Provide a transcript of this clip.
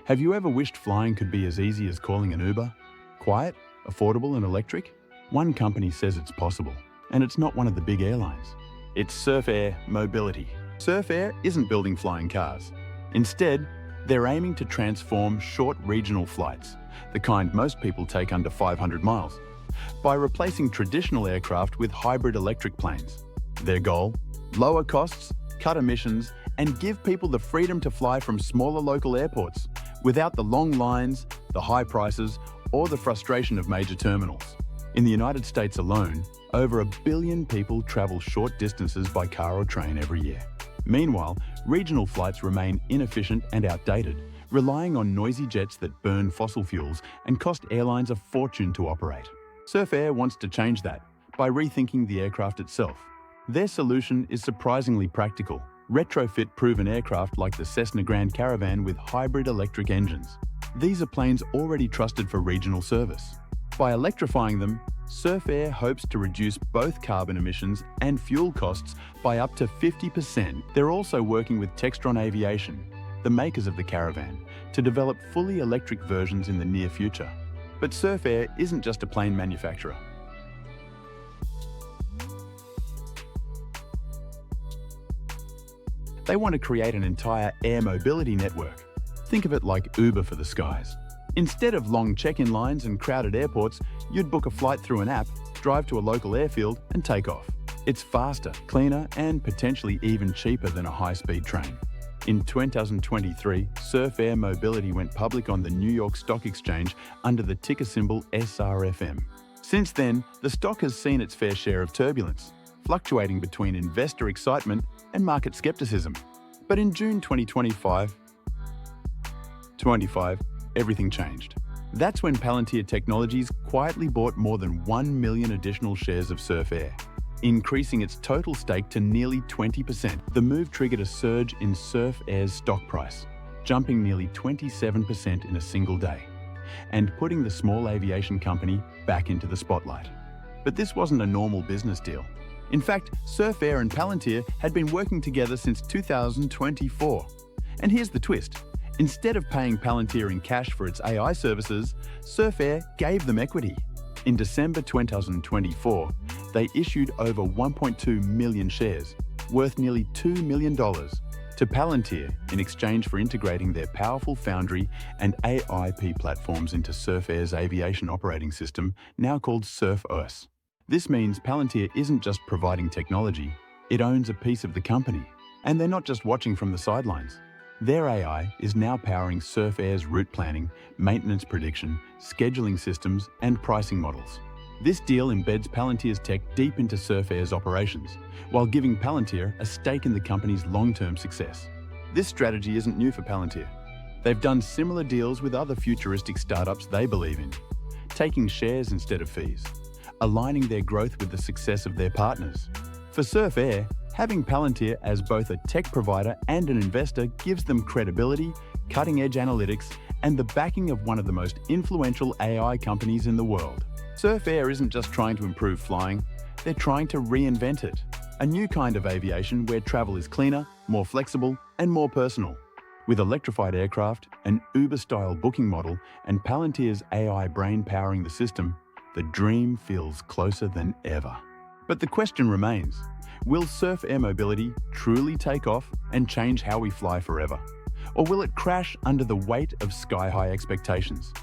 Have you ever wished flying could be as easy as calling an Uber? Quiet, affordable, and electric? One company says it's possible, and it's not one of the big airlines. It's Surf Air Mobility. Surf Air isn't building flying cars. Instead, they're aiming to transform short regional flights, the kind most people take under 500 miles, by replacing traditional aircraft with hybrid electric planes. Their goal? Lower costs, cut emissions, and give people the freedom to fly from smaller local airports without the long lines, the high prices, or the frustration of major terminals. In the United States alone, over 1 billion people travel short distances by car or train every year. Meanwhile, regional flights remain inefficient and outdated, relying on noisy jets that burn fossil fuels and cost airlines a fortune to operate. Surf Air wants to change that by rethinking the aircraft itself. Their solution is surprisingly practical. Retrofit proven aircraft like the Cessna Grand Caravan with hybrid electric engines. These are planes already trusted for regional service. By electrifying them, Surf Air hopes to reduce both carbon emissions and fuel costs by up to 50%. They're also working with Textron Aviation, the makers of the Caravan, to develop fully electric versions in the near future. But Surf Air isn't just a plane manufacturer. They want to create an entire air mobility network. Think of it like Uber for the skies. Instead of long check-in lines and crowded airports, you'd book a flight through an app, drive to a local airfield, and take off. It's faster, cleaner, and potentially even cheaper than a high-speed train. In 2023, Surf Air Mobility went public on the New York Stock Exchange under the ticker symbol SRFM. Since then, the stock has seen its fair share of turbulence, fluctuating between investor excitement and market skepticism. But in June 2025, everything changed. That's when Palantir Technologies quietly bought more than 1 million additional shares of Surf Air, increasing its total stake to nearly 20%. The move triggered a surge in Surf Air's stock price, jumping nearly 27% in a single day, and putting the small aviation company back into the spotlight. But this wasn't a normal business deal. In fact, Surf Air and Palantir had been working together since 2024. And here's the twist. Instead of paying Palantir in cash for its AI services, Surf Air gave them equity. In December 2024, they issued over 1.2 million shares, worth nearly $2 million, to Palantir in exchange for integrating their powerful Foundry and AIP platforms into Surf Air's aviation operating system, now called SurfOS. This means Palantir isn't just providing technology, it owns a piece of the company. And they're not just watching from the sidelines. Their AI is now powering Surf Air's route planning, maintenance prediction, scheduling systems, and pricing models. This deal embeds Palantir's tech deep into Surf Air's operations, while giving Palantir a stake in the company's long-term success. This strategy isn't new for Palantir. They've done similar deals with other futuristic startups they believe in, taking shares instead of fees, aligning their growth with the success of their partners. For Surf Air, having Palantir as both a tech provider and an investor gives them credibility, cutting-edge analytics, and the backing of one of the most influential AI companies in the world. Surf Air isn't just trying to improve flying, they're trying to reinvent it. A new kind of aviation where travel is cleaner, more flexible, and more personal. With electrified aircraft, an Uber-style booking model, and Palantir's AI brain powering the system, the dream feels closer than ever. But the question remains, will Surf Air Mobility truly take off and change how we fly forever? Or will it crash under the weight of sky-high expectations?